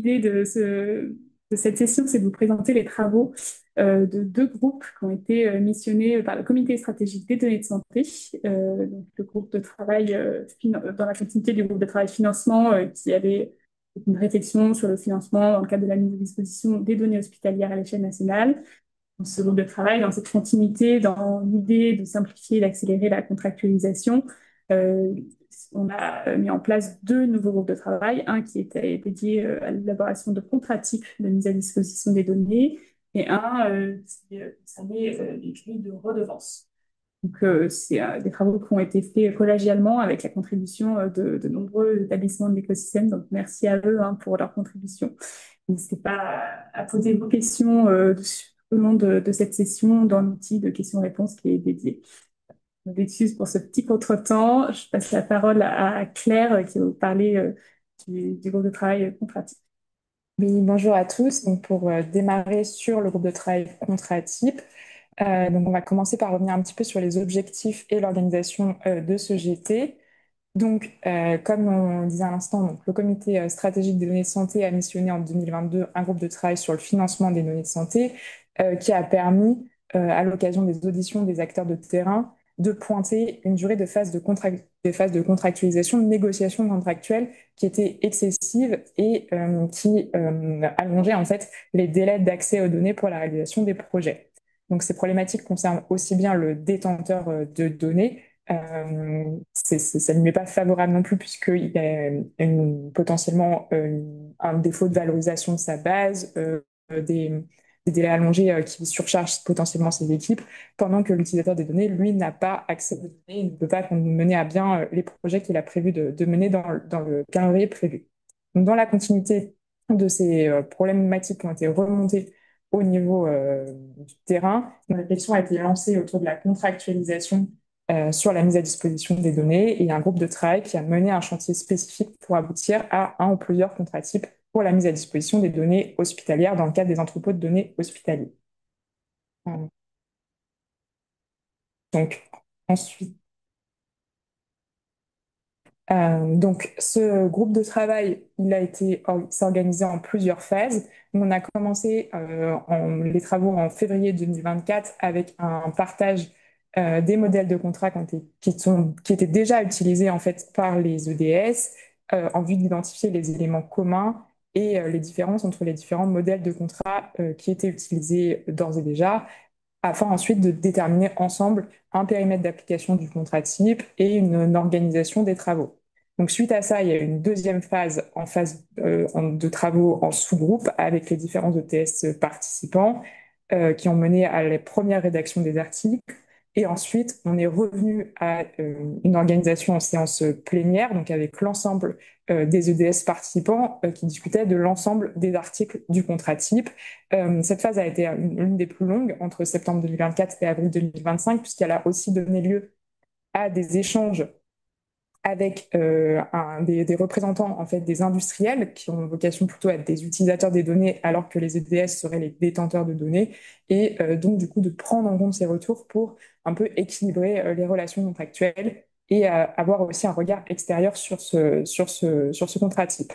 l'idée de cette session, c'est de vous présenter les travaux de deux groupes qui ont été missionnés par le Comité stratégique des données de santé, donc le groupe de travail dans la continuité du groupe de travail financement qui avait une réflexion sur le financement dans le cadre de la mise à disposition des données hospitalières à l'échelle nationale. Dans ce groupe de travail, dans cette continuité, dans l'idée de simplifier et d'accélérer la contractualisation, euh, on a mis en place deux nouveaux groupes de travail, un qui était dédié à l'élaboration de contrats types de mise à disposition des données et un qui concernait les grilles de redevance. Donc, c'est des travaux qui ont été faits collégialement avec la contribution de nombreux établissements de l'écosystème. Donc, merci à eux pour leur contribution. N'hésitez pas à poser vos questions au long de cette session dans l'outil de questions-réponses qui est dédié. Je m'excuse pour ce petit contretemps. Je passe la parole à Claire qui va vous parler du groupe de travail contrat-type. Oui, bonjour à tous. Donc pour démarrer sur le groupe de travail contrat type, donc on va commencer par revenir un petit peu sur les objectifs et l'organisation de ce GT. Donc, comme on le disait à l'instant, donc, le comité stratégique des données de santé a missionné en 2022 un groupe de travail sur le financement des données de santé qui a permis, à l'occasion des auditions des acteurs de terrain, de pointer une durée des phases de contractualisation, de négociation contractuelle qui était excessive et qui allongeait en fait les délais d'accès aux données pour la réalisation des projets. Donc, ces problématiques concernent aussi bien le détenteur de données ça ne lui est pas favorable non plus puisqu'il y a potentiellement un défaut de valorisation de sa base, des délais allongés qui surchargent potentiellement ses équipes, pendant que l'utilisateur des données, lui, n'a pas accès aux données et ne peut pas mener à bien les projets qu'il a prévu de mener dans le calendrier prévu. Donc, dans la continuité de ces problématiques qui ont été remontées au niveau du terrain, une réflexion a été lancée autour de la contractualisation sur la mise à disposition des données et il y a un groupe de travail qui a mené un chantier spécifique pour aboutir à un ou plusieurs contrats types pour la mise à disposition des données hospitalières dans le cadre des entrepôts de données hospitaliers. Euh, Donc, ensuite, donc, ce groupe de travail, s'est organisé en plusieurs phases. On a commencé les travaux en février 2024 avec un partage des modèles de contrats qui étaient déjà utilisés en fait par les EDS en vue d'identifier les éléments communs et les différences entre les différents modèles de contrats qui étaient utilisés d'ores et déjà, afin ensuite de déterminer ensemble un périmètre d'application du contrat type et une organisation des travaux. Donc, suite à ça, il y a eu une deuxième phase de travaux en sous-groupe avec les différents ETS participants qui ont mené à la première rédaction des articles. Et ensuite, on est revenu à une organisation en séance plénière, donc avec l'ensemble des EDS participants qui discutaient de l'ensemble des articles du contrat type. Cette phase a été l'une des plus longues entre septembre 2024 et avril 2025, puisqu'elle a aussi donné lieu à des échanges avec des représentants en fait des industriels qui ont vocation plutôt à être des utilisateurs des données alors que les EDS seraient les détenteurs de données et donc du coup de prendre en compte ces retours pour un peu équilibrer les relations contractuelles et avoir aussi un regard extérieur sur ce contrat type.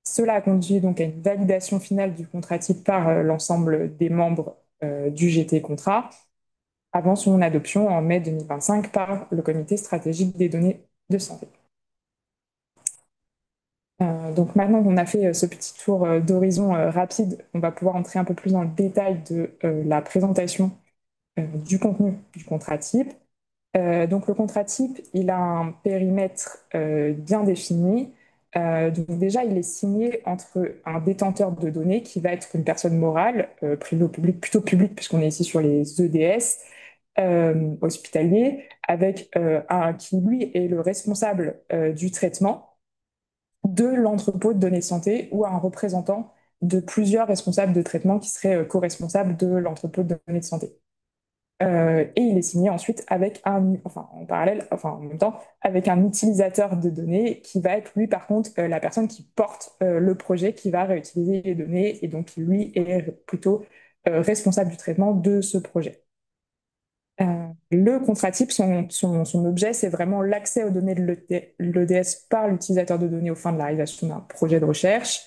Cela a conduit donc à une validation finale du contrat type par l'ensemble des membres du GT contrat avant son adoption en mai 2025 par le comité stratégique des données de santé. Donc maintenant qu'on a fait ce petit tour d'horizon rapide, on va pouvoir entrer un peu plus dans le détail de la présentation du contenu du contrat type. Donc le contrat type, il a un périmètre bien défini. Donc déjà, il est signé entre un détenteur de données qui va être une personne morale, privée ou publique, plutôt publique puisqu'on est ici sur les EDS hospitaliers, avec un qui lui est le responsable du traitement de l'entrepôt de données de santé ou à un représentant de plusieurs responsables de traitement qui seraient co-responsables de l'entrepôt de données de santé. Et il est signé ensuite avec en parallèle, en même temps, avec un utilisateur de données qui va être, lui, par contre, la personne qui porte le projet, qui va réutiliser les données et donc qui, lui, est plutôt responsable du traitement de ce projet. Le contrat type, son objet, c'est vraiment l'accès aux données de l'EDS par l'utilisateur de données aux fins de la réalisation d'un projet de recherche.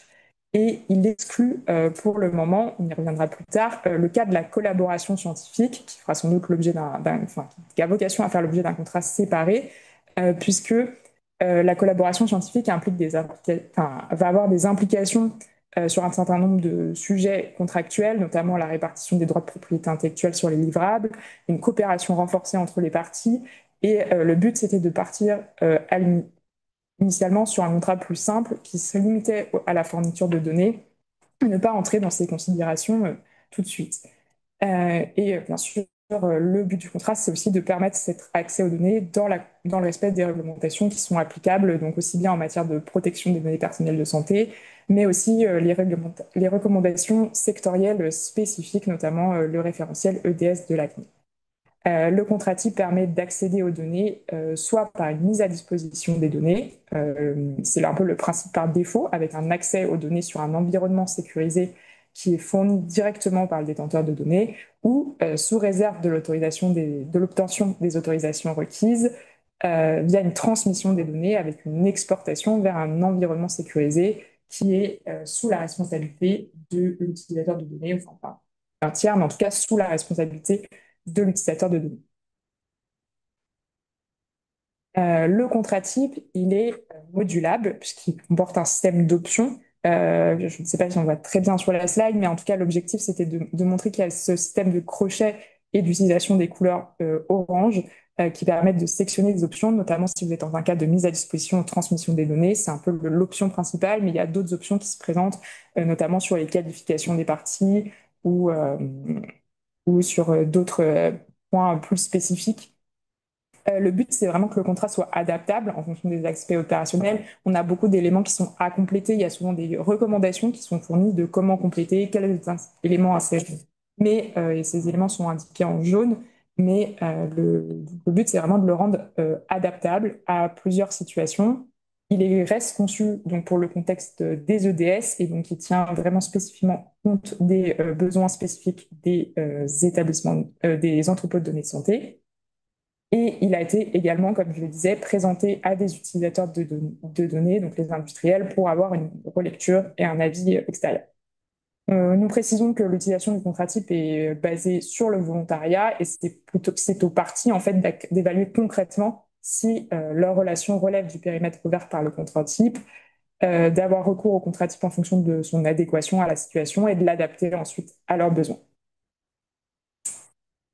Et il exclut pour le moment, on y reviendra plus tard, le cas de la collaboration scientifique, qui fera sans doute l'objet enfin, qui a vocation à faire l'objet d'un contrat séparé, puisque la collaboration scientifique implique enfin, va avoir des implications sur un certain nombre de sujets contractuels, notamment la répartition des droits de propriété intellectuelle sur les livrables, une coopération renforcée entre les parties. Et le but, c'était de partir initialement sur un contrat plus simple qui se limitait à la fourniture de données et ne pas entrer dans ces considérations tout de suite. Bien sûr, le but du contrat, c'est aussi de permettre cet accès aux données dans le respect des réglementations qui sont applicables, donc aussi bien en matière de protection des données personnelles de santé, mais aussi les recommandations sectorielles spécifiques, notamment le référentiel EDS de l'ACNI. Le contrat type permet d'accéder aux données soit par une mise à disposition des données, c'est un peu le principe par défaut, avec un accès aux données sur un environnement sécurisé qui est fourni directement par le détenteur de données, ou sous réserve de l'obtention des autorisations requises via une transmission des données avec une exportation vers un environnement sécurisé qui est sous la responsabilité de l'utilisateur de données, enfin pas un tiers, mais en tout cas sous la responsabilité de l'utilisateur de données. Le contrat type, il est modulable puisqu'il comporte un système d'options. Je ne sais pas si on voit très bien sur la slide, mais en tout cas, l'objectif, c'était de montrer qu'il y a ce système de crochet et d'utilisation des couleurs orange qui permettent de sectionner des options, notamment si vous êtes dans un cas de mise à disposition ou transmission des données. C'est un peu l'option principale, mais il y a d'autres options qui se présentent, notamment sur les qualifications des parties ou sur d'autres points plus spécifiques. Le but, c'est vraiment que le contrat soit adaptable en fonction des aspects opérationnels. On a beaucoup d'éléments qui sont à compléter. Il y a souvent des recommandations qui sont fournies de comment compléter, quels éléments insérer. Mais et ces éléments sont indiqués en jaune. Mais le but, c'est vraiment de le rendre adaptable à plusieurs situations. Reste conçu donc pour le contexte des EDS et donc il tient vraiment spécifiquement compte des besoins spécifiques des établissements, des entrepôts de données de santé. Et il a été également, comme je le disais, présenté à des utilisateurs de données, donc les industriels, pour avoir une relecture et un avis extérieur. Nous précisons que l'utilisation du contrat type est basée sur le volontariat et c'est aux parties en fait d'évaluer concrètement si leur relation relève du périmètre couvert par le contrat type, d'avoir recours au contrat type en fonction de son adéquation à la situation et de l'adapter ensuite à leurs besoins.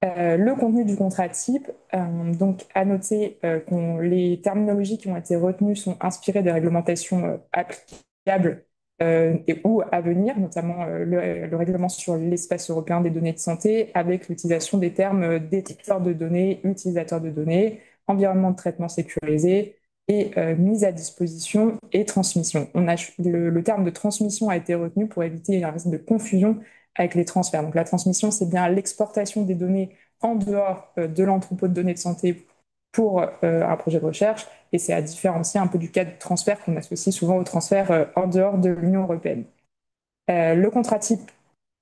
Le contenu du contrat type, donc à noter que les terminologies qui ont été retenues sont inspirées des réglementations applicables ou à venir, notamment le règlement sur l'espace européen des données de santé, avec l'utilisation des termes détecteur de données, utilisateur de données, environnement de traitement sécurisé et mise à disposition et transmission. Le terme de transmission a été retenu pour éviter un risque de confusion avec les transferts. Donc la transmission, c'est bien l'exportation des données en dehors de l'entrepôt de données de santé pour un projet de recherche, et c'est à différencier un peu du cas de transfert qu'on associe souvent au transfert en dehors de l'Union européenne. Le contrat type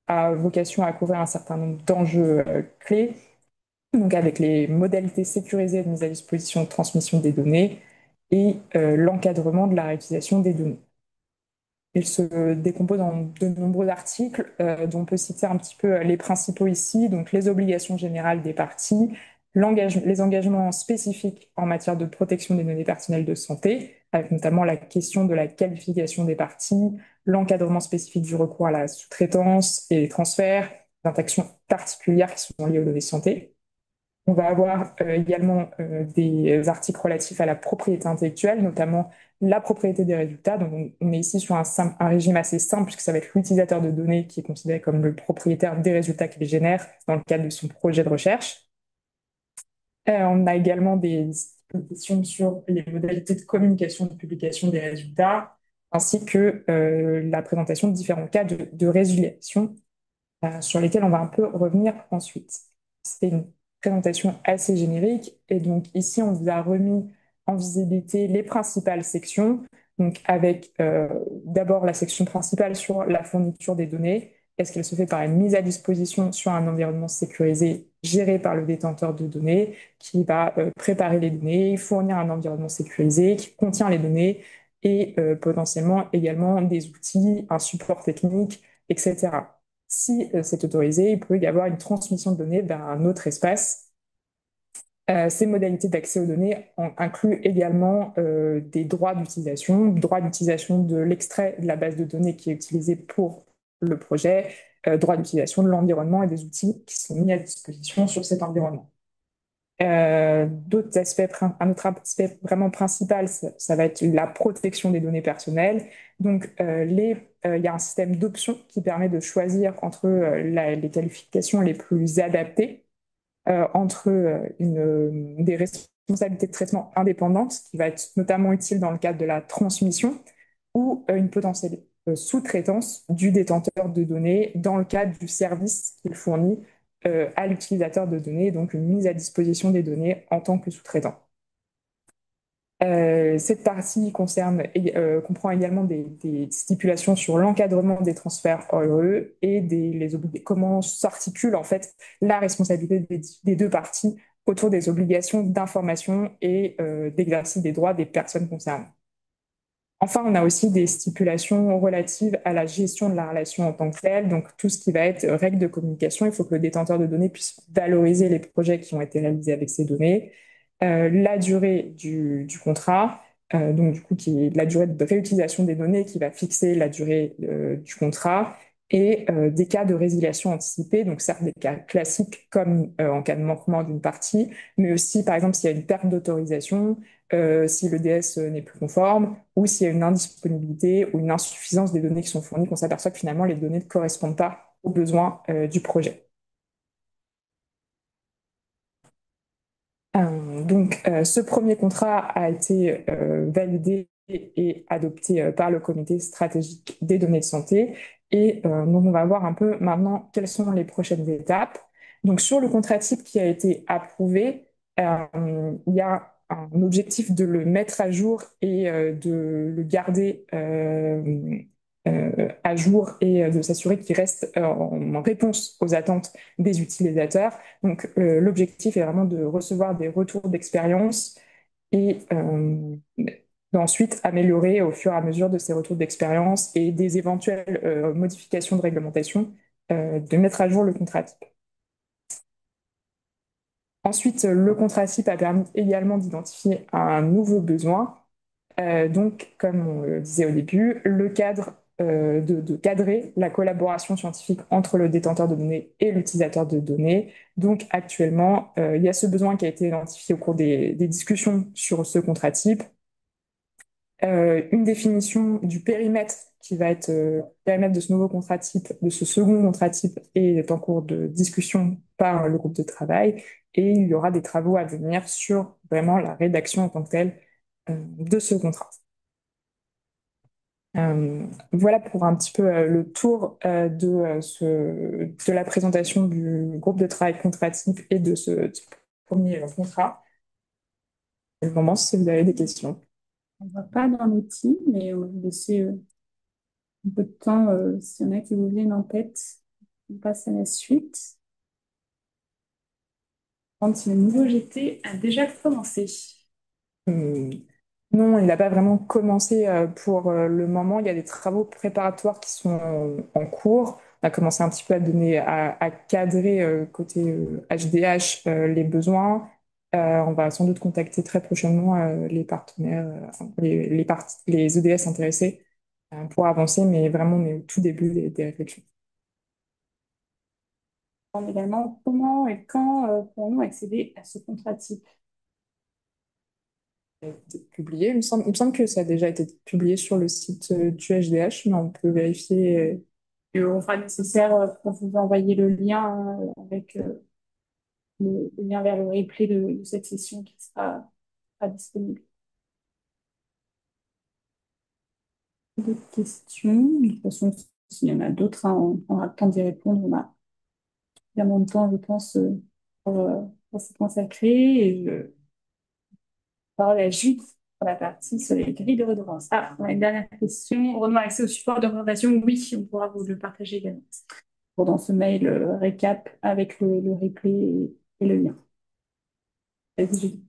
a vocation à couvrir un certain nombre d'enjeux clés, donc avec les modalités sécurisées de mise à disposition de transmission des données et l'encadrement de la réutilisation des données. Il se décompose en de nombreux articles, dont on peut citer un petit peu les principaux ici, donc les obligations générales des parties, les engagements spécifiques en matière de protection des données personnelles de santé, avec notamment la question de la qualification des parties, l'encadrement spécifique du recours à la sous-traitance et les transferts, d'interactions particulières qui sont liées aux données de santé. On va avoir également des articles relatifs à la propriété intellectuelle, notamment la propriété des résultats. Donc, on est ici sur un régime assez simple, puisque ça va être l'utilisateur de données qui est considéré comme le propriétaire des résultats qu'il génère dans le cadre de son projet de recherche. On a également des questions sur les modalités de communication et de publication des résultats, ainsi que la présentation de différents cas de résiliation sur lesquels on va un peu revenir ensuite. C'était une présentation assez générique et donc ici on vous a remis en visibilité les principales sections, donc avec d'abord la section principale sur la fourniture des données. Est-ce qu'elle se fait par une mise à disposition sur un environnement sécurisé géré par le détenteur de données qui va préparer les données, fournir un environnement sécurisé qui contient les données et potentiellement également des outils, un support technique, etc. Si c'est autorisé, il peut y avoir une transmission de données vers un autre espace. Ces modalités d'accès aux données incluent également des droits d'utilisation de l'extrait de la base de données qui est utilisé pour le projet, droits d'utilisation de l'environnement et des outils qui sont mis à disposition sur cet environnement. D'autres aspects, un autre aspect vraiment principal, ça va être la protection des données personnelles. Donc, il y a un système d'options qui permet de choisir entre les qualifications les plus adaptées, entre des responsabilités de traitement indépendantes, qui va être notamment utile dans le cadre de la transmission, ou une potentielle sous-traitance du détenteur de données dans le cadre du service qu'il fournit à l'utilisateur de données, donc une mise à disposition des données en tant que sous-traitant. Cette partie comprend également des stipulations sur l'encadrement des transferts ORE et comment s'articule en fait la responsabilité des deux parties autour des obligations d'information et d'exercice des droits des personnes concernées. Enfin, on a aussi des stipulations relatives à la gestion de la relation en tant que telle, donc tout ce qui va être règles de communication. Il faut que le détenteur de données puisse valoriser les projets qui ont été réalisés avec ces données, la durée du contrat, donc du coup qui est la durée de réutilisation des données qui va fixer la durée du contrat, et des cas de résiliation anticipée, donc certes des cas classiques comme en cas de manquement d'une partie, mais aussi par exemple s'il y a une perte d'autorisation, si le DS n'est plus conforme, ou s'il y a une indisponibilité ou une insuffisance des données qui sont fournies, qu'on s'aperçoit que finalement les données ne correspondent pas aux besoins du projet. Ce premier contrat a été validé et adopté par le comité stratégique des données de santé. Et donc, on va voir un peu maintenant quelles sont les prochaines étapes. Donc, sur le contrat type qui a été approuvé, il y a un objectif de le mettre à jour et de le garder à jour et de s'assurer qu'il reste en réponse aux attentes des utilisateurs. Donc, l'objectif est vraiment de recevoir des retours d'expérience et d'ensuite améliorer au fur et à mesure de ces retours d'expérience et des éventuelles modifications de réglementation, de mettre à jour le contrat type. Ensuite, le contrat type a permis également d'identifier un nouveau besoin. Donc, comme on le disait au début, le cadre de cadrer la collaboration scientifique entre le détenteur de données et l'utilisateur de données. Donc, actuellement, il y a ce besoin qui a été identifié au cours des discussions sur ce contrat type. Une définition du périmètre qui va être périmètre de ce nouveau contrat type, de ce second contrat type, est en cours de discussion par le groupe de travail. Et il y aura des travaux à venir sur vraiment la rédaction en tant que telle de ce contrat. Voilà pour un petit peu le tour de la présentation du groupe de travail contractif et de ce premier contrat. Je vous demande si vous avez des questions. On ne va pas dans l'outil, mais on va vous laisser un peu de temps s'il y en a qui vous viennent en tête. On passe à la suite. Quand le nouveau GT a déjà commencé. Hum, Non, il n'a pas vraiment commencé pour le moment. Il y a des travaux préparatoires qui sont en cours. On a commencé un petit peu à cadrer côté HDH les besoins. On va sans doute contacter très prochainement les partenaires, les EDS intéressés pour avancer, mais vraiment on est au tout début des réflexions. Également, comment et quand pourrons-nous accéder à ce contrat type? Publié. Il me semble que ça a déjà été publié sur le site du HDH, mais on peut vérifier. Et on fera nécessaire pour vous envoyer le lien avec le lien vers le replay de cette session qui sera disponible. D'autres questions? De toute façon, s'il y en a d'autres, hein, on aura le temps d'y répondre. On a bien mon temps, je pense, pour s'y consacrer. Et je parole à Jude pour la partie sur les grilles de redevance. Ah, on a une dernière question. Aurons-nous accès au support de présentation? Oui, on pourra vous le partager également. Pour dans ce mail récap avec le replay et le lien. Vas-y, Jude.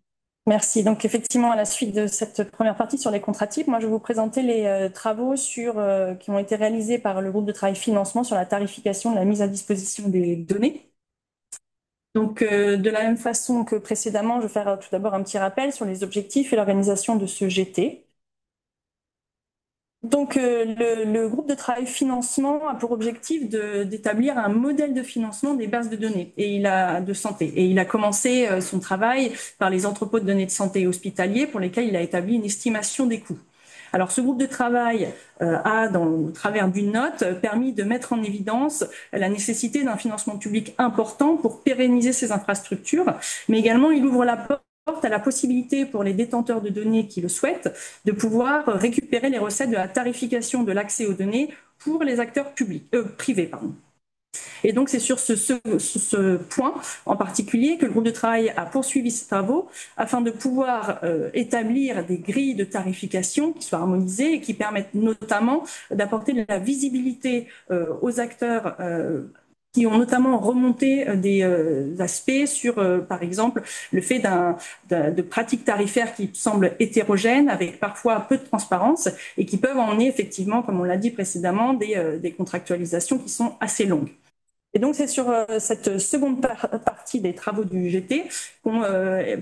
Merci. Donc effectivement, à la suite de cette première partie sur les contrats types, moi je vais vous présenter les travaux qui ont été réalisés par le groupe de travail financement sur la tarification de la mise à disposition des données. Donc de la même façon que précédemment, je vais faire tout d'abord un petit rappel sur les objectifs et l'organisation de ce GT. Donc, le groupe de travail financement a pour objectif d'établir un modèle de financement des bases de données de santé. Et il a commencé son travail par les entrepôts de données de santé hospitaliers pour lesquels il a établi une estimation des coûts. Alors, ce groupe de travail a, au travers d'une note, permis de mettre en évidence la nécessité d'un financement public important pour pérenniser ces infrastructures, mais également il ouvre la porte à la possibilité pour les détenteurs de données qui le souhaitent de pouvoir récupérer les recettes de la tarification de l'accès aux données pour les acteurs privés. Et donc, c'est sur ce point en particulier que le groupe de travail a poursuivi ses travaux afin de pouvoir établir des grilles de tarification qui soient harmonisées et qui permettent notamment d'apporter de la visibilité aux acteurs qui ont notamment remonté des aspects sur, par exemple, le fait de pratiques tarifaires qui semblent hétérogènes, avec parfois peu de transparence, et qui peuvent emmener effectivement, comme on l'a dit précédemment, des contractualisations qui sont assez longues. Et donc, c'est sur cette seconde partie des travaux du GT qu'ont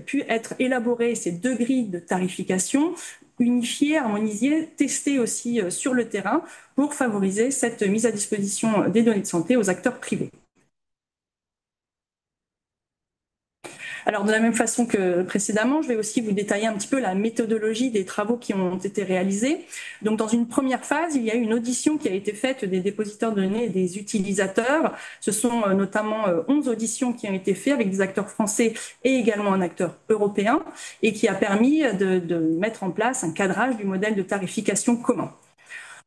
pu être élaborées ces deux grilles de tarification, unifiées, harmonisées, testées aussi sur le terrain pour favoriser cette mise à disposition des données de santé aux acteurs privés. Alors, de la même façon que précédemment, je vais aussi vous détailler un petit peu la méthodologie des travaux qui ont été réalisés. Donc, dans une première phase, il y a eu une audition qui a été faite des dépositeurs de données et des utilisateurs. Ce sont notamment 11 auditions qui ont été faites avec des acteurs français et également un acteur européen et qui a permis de mettre en place un cadrage du modèle de tarification commun.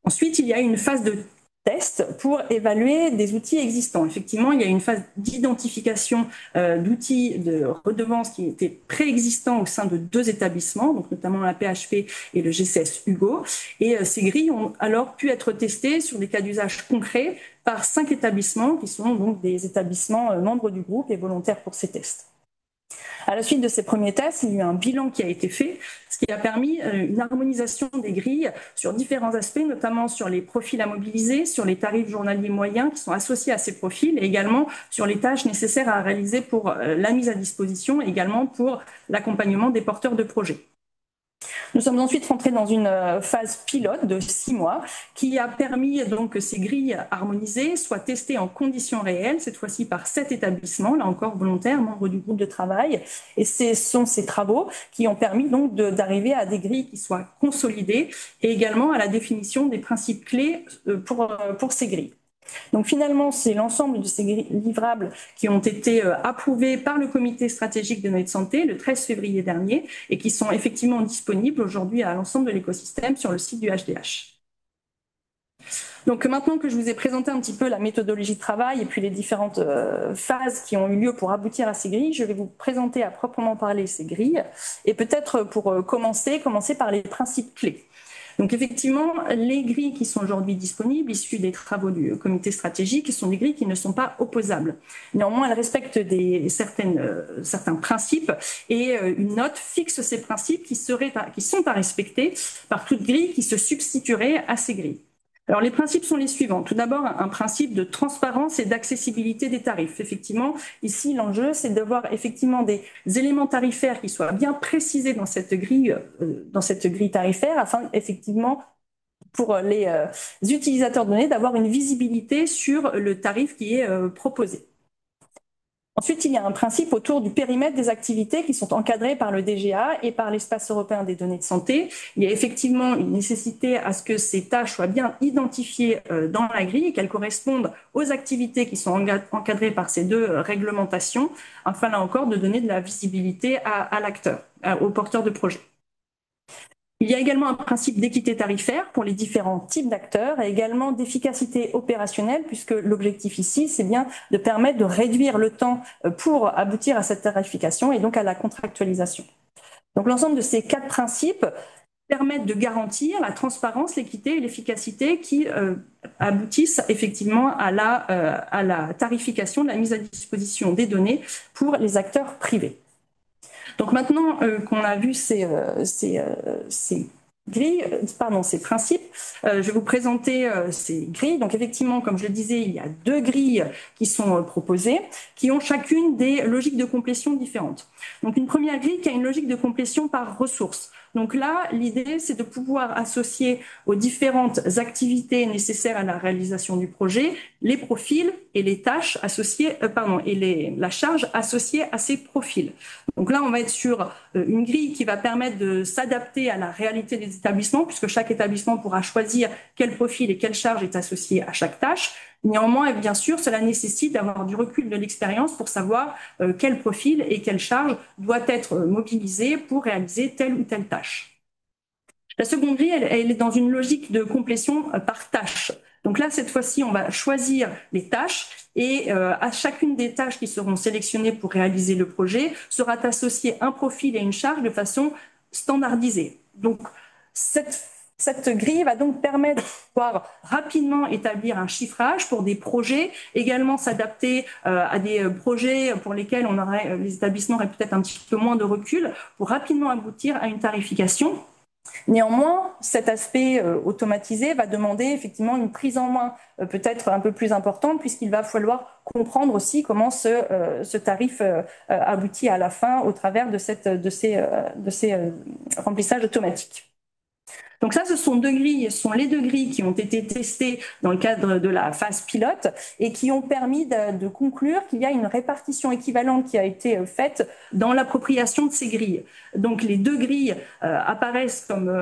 Ensuite, il y a une phase de test pour évaluer des outils existants. Effectivement, il y a une phase d'identification d'outils de redevance qui étaient préexistants au sein de deux établissements, donc notamment la PHP et le GCS Hugo. Et ces grilles ont alors pu être testées sur des cas d'usage concrets par 5 établissements qui sont donc des établissements membres du groupe et volontaires pour ces tests. À la suite de ces premiers tests, il y a eu un bilan qui a été fait, ce qui a permis une harmonisation des grilles sur différents aspects, notamment sur les profils à mobiliser, sur les tarifs journaliers moyens qui sont associés à ces profils et également sur les tâches nécessaires à réaliser pour la mise à disposition et également pour l'accompagnement des porteurs de projets. Nous sommes ensuite rentrés dans une phase pilote de 6 mois qui a permis donc que ces grilles harmonisées soient testées en conditions réelles, cette fois-ci par 7 établissements, là encore volontaires, membres du groupe de travail. Et ce sont ces travaux qui ont permis donc d'arriver à des grilles qui soient consolidées et également à la définition des principes clés pour ces grilles. Donc finalement, c'est l'ensemble de ces livrables qui ont été approuvés par le comité stratégique de données de santé le 13 février dernier et qui sont effectivement disponibles aujourd'hui à l'ensemble de l'écosystème sur le site du HDH. Donc maintenant que je vous ai présenté un petit peu la méthodologie de travail et puis les différentes phases qui ont eu lieu pour aboutir à ces grilles, je vais vous présenter à proprement parler ces grilles et peut-être pour commencer par les principes clés. Donc effectivement, les grilles qui sont aujourd'hui disponibles, issues des travaux du comité stratégique, sont des grilles qui ne sont pas opposables. Néanmoins, elles respectent certains principes et une note fixe ces principes qui sont à respecter par toute grille qui se substituerait à ces grilles. Alors, les principes sont les suivants. Tout d'abord, un principe de transparence et d'accessibilité des tarifs. Effectivement, ici, l'enjeu, c'est d'avoir effectivement des éléments tarifaires qui soient bien précisés dans cette grille tarifaire, afin effectivement, pour les utilisateurs de données, d'avoir une visibilité sur le tarif qui est proposé. Ensuite, il y a un principe autour du périmètre des activités qui sont encadrées par le DGA et par l'espace européen des données de santé. Il y a effectivement une nécessité à ce que ces tâches soient bien identifiées dans la grille et qu'elles correspondent aux activités qui sont encadrées par ces deux réglementations, afin là encore de donner de la visibilité à l'acteur, au porteur de projet. Il y a également un principe d'équité tarifaire pour les différents types d'acteurs et également d'efficacité opérationnelle, puisque l'objectif ici, c'est bien de permettre de réduire le temps pour aboutir à cette tarification et donc à la contractualisation. Donc l'ensemble de ces 4 principes permettent de garantir la transparence, l'équité et l'efficacité qui aboutissent effectivement à la tarification, de la mise à disposition des données pour les acteurs privés. Donc maintenant qu'on a vu ces grilles, ces principes, je vais vous présenter ces grilles. Donc effectivement, comme je le disais, il y a 2 grilles qui sont proposées, qui ont chacune des logiques de complétion différentes. Donc une première grille qui a une logique de complétion par ressources. Donc là, l'idée, c'est de pouvoir associer aux différentes activités nécessaires à la réalisation du projet les profils et les tâches associées, la charge associée à ces profils. Donc là, on va être sur une grille qui va permettre de s'adapter à la réalité des établissements, puisque chaque établissement pourra choisir quel profil et quelle charge est associée à chaque tâche. Néanmoins, bien sûr, cela nécessite d'avoir du recul de l'expérience pour savoir quel profil et quelle charge doit être mobilisé pour réaliser telle ou telle tâche. La seconde grille, elle est dans une logique de complétion par tâche. Donc là, cette fois-ci, on va choisir les tâches et à chacune des tâches qui seront sélectionnées pour réaliser le projet sera associé un profil et une charge de façon standardisée. Donc, cette grille va donc permettre de pouvoir rapidement établir un chiffrage pour des projets, également s'adapter à des projets pour lesquels les établissements auraient peut-être un petit peu moins de recul pour rapidement aboutir à une tarification. Néanmoins, cet aspect automatisé va demander effectivement une prise en main peut-être un peu plus importante, puisqu'il va falloir comprendre aussi comment ce tarif aboutit à la fin au travers de ces remplissages automatiques. Donc ça, ce sont les 2 grilles qui ont été testées dans le cadre de la phase pilote et qui ont permis de conclure qu'il y a une répartition équivalente qui a été faite dans l'appropriation de ces grilles. Donc les 2 grilles apparaissent comme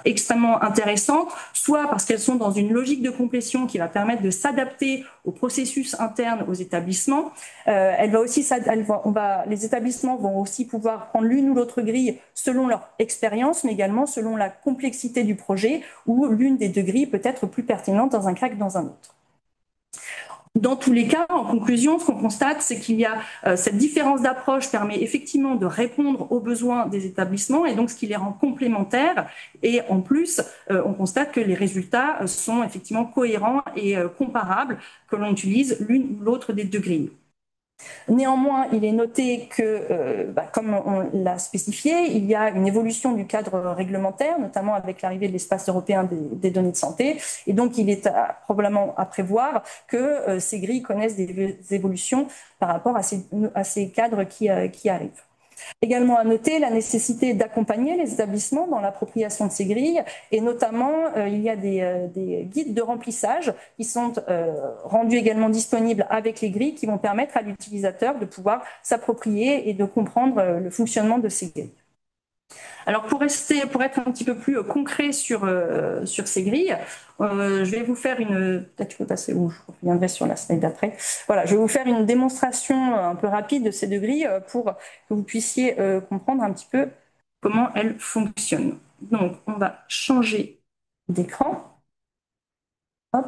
extrêmement intéressantes, soit parce qu'elles sont dans une logique de complétion qui va permettre de s'adapter au processus interne aux établissements. Les établissements vont aussi pouvoir prendre l'une ou l'autre grille selon leur expérience, mais également selon la complexité du projet, où l'une des 2 grilles peut être plus pertinente dans un cas que dans un autre. Dans tous les cas, en conclusion, ce qu'on constate, c'est qu'il y a cette différence d'approche permet effectivement de répondre aux besoins des établissements et donc ce qui les rend complémentaires. Et en plus, on constate que les résultats sont effectivement cohérents et comparables que l'on utilise l'une ou l'autre des 2 grilles. Néanmoins, il est noté que, comme on l'a spécifié, il y a une évolution du cadre réglementaire, notamment avec l'arrivée de l'espace européen des données de santé. Et donc, il est probablement à prévoir que ces grilles connaissent des évolutions par rapport à ces cadres qui arrivent. Également à noter la nécessité d'accompagner les établissements dans l'appropriation de ces grilles et notamment il y a des guides de remplissage qui sont rendus également disponibles avec les grilles qui vont permettre à l'utilisateur de pouvoir s'approprier et de comprendre le fonctionnement de ces grilles. Alors pour être un petit peu plus concret sur ces grilles, je vais vous faire peut-être je peux passer où je reviendrai sur la slide d'après. Voilà, je vais vous faire une démonstration un peu rapide de ces 2 grilles pour que vous puissiez comprendre un petit peu comment elles fonctionnent. Donc on va changer d'écran. Hop.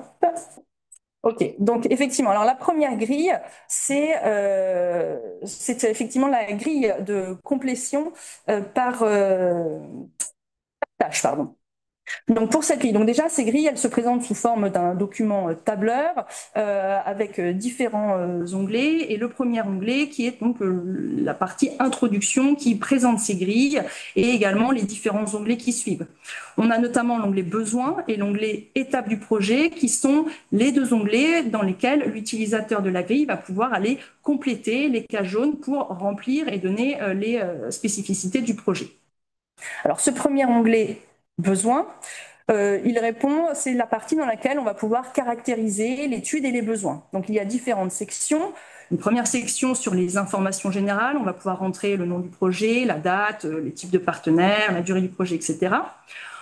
Ok, donc effectivement, alors la première grille, c'est effectivement la grille de complétion par tâche, pardon. Donc pour cette grille, donc déjà ces grilles, elles se présentent sous forme d'un document tableur avec différents onglets et le premier onglet qui est donc la partie introduction qui présente ces grilles et également les différents onglets qui suivent. On a notamment l'onglet besoin et l'onglet étape du projet qui sont les 2 onglets dans lesquels l'utilisateur de la grille va pouvoir aller compléter les cases jaunes pour remplir et donner les spécificités du projet. Alors ce premier onglet besoin, c'est la partie dans laquelle on va pouvoir caractériser l'étude et les besoins. Donc il y a différentes sections. Une première section sur les informations générales, on va pouvoir rentrer le nom du projet, la date, les types de partenaires, la durée du projet, etc.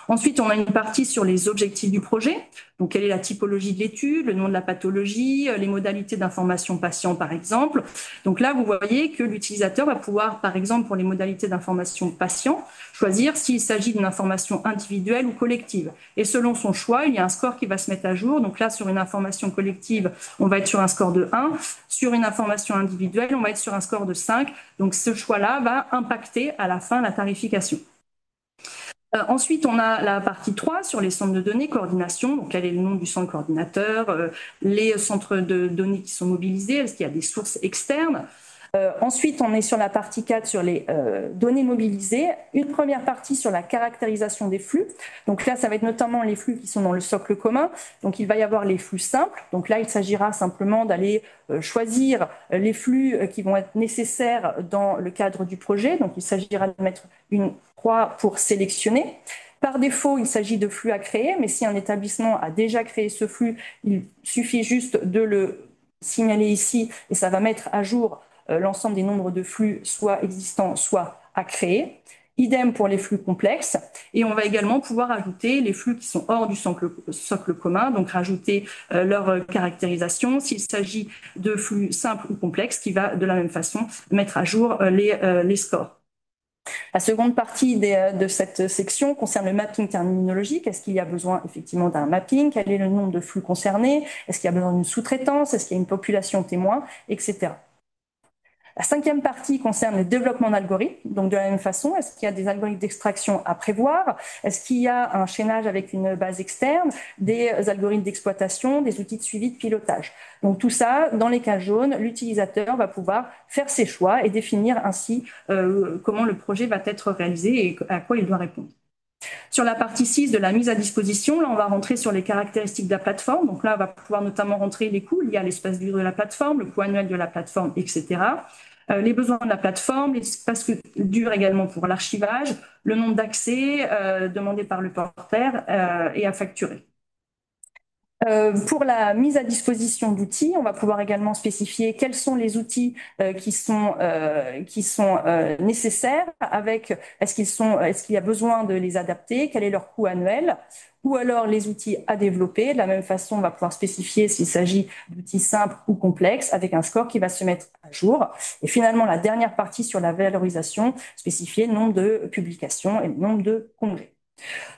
Ensuite, on a une partie sur les objectifs du projet. Donc, quelle est la typologie de l'étude, le nom de la pathologie, les modalités d'information patient, par exemple. Donc là, vous voyez que l'utilisateur va pouvoir, par exemple, pour les modalités d'information patient, choisir s'il s'agit d'une information individuelle ou collective. Et selon son choix, il y a un score qui va se mettre à jour. Donc là, sur une information collective, on va être sur un score de 1. Sur une information individuelle, on va être sur un score de 5. Donc, ce choix-là va impacter à la fin la tarification. Ensuite, on a la partie 3 sur les centres de données, coordination. Donc, quel est le nom du centre coordinateur, les centres de données qui sont mobilisés, est-ce qu'il y a des sources externes, Ensuite, on est sur la partie 4 sur les données mobilisées. Une première partie sur la caractérisation des flux. Donc là, ça va être notamment les flux qui sont dans le socle commun. Donc il va y avoir les flux simples. Donc là, il s'agira simplement d'aller choisir les flux qui vont être nécessaires dans le cadre du projet. Donc il s'agira de mettre une croix pour sélectionner. Par défaut, il s'agit de flux à créer, mais si un établissement a déjà créé ce flux, il suffit juste de le signaler ici et ça va mettre à jour l'ensemble des nombres de flux soit existants, soit à créer. Idem pour les flux complexes. Et on va également pouvoir ajouter les flux qui sont hors du socle commun, donc rajouter leur caractérisation s'il s'agit de flux simples ou complexes, qui va de la même façon mettre à jour les scores. La seconde partie de cette section concerne le mapping terminologique. Est-ce qu'il y a besoin effectivement d'un mapping? Quel est le nombre de flux concernés? Est-ce qu'il y a besoin d'une sous-traitance? Est-ce qu'il y a une population témoin, etc. La cinquième partie concerne le développement d'algorithmes. Donc, de la même façon, est-ce qu'il y a des algorithmes d'extraction à prévoir? Est-ce qu'il y a un chaînage avec une base externe, des algorithmes d'exploitation, des outils de suivi de pilotage? Donc, tout ça, dans les cases jaunes, l'utilisateur va pouvoir faire ses choix et définir ainsi comment le projet va être réalisé et à quoi il doit répondre. Sur la partie 6 de la mise à disposition, là, on va rentrer sur les caractéristiques de la plateforme. Donc là, on va pouvoir notamment rentrer les coûts liés à l'espace de vie de la plateforme, le coût annuel de la plateforme, etc. Les besoins de la plateforme, l'espace dur également pour l'archivage, le nombre d'accès demandé par le porteur et à facturer. Pour la mise à disposition d'outils, on va pouvoir également spécifier quels sont les outils qui sont nécessaires, avec est-ce qu'il y a besoin de les adapter, quel est leur coût annuel, ou alors les outils à développer. De la même façon, on va pouvoir spécifier s'il s'agit d'outils simples ou complexes, avec un score qui va se mettre à jour. Et finalement, la dernière partie sur la valorisation, spécifier le nombre de publications et le nombre de congrès.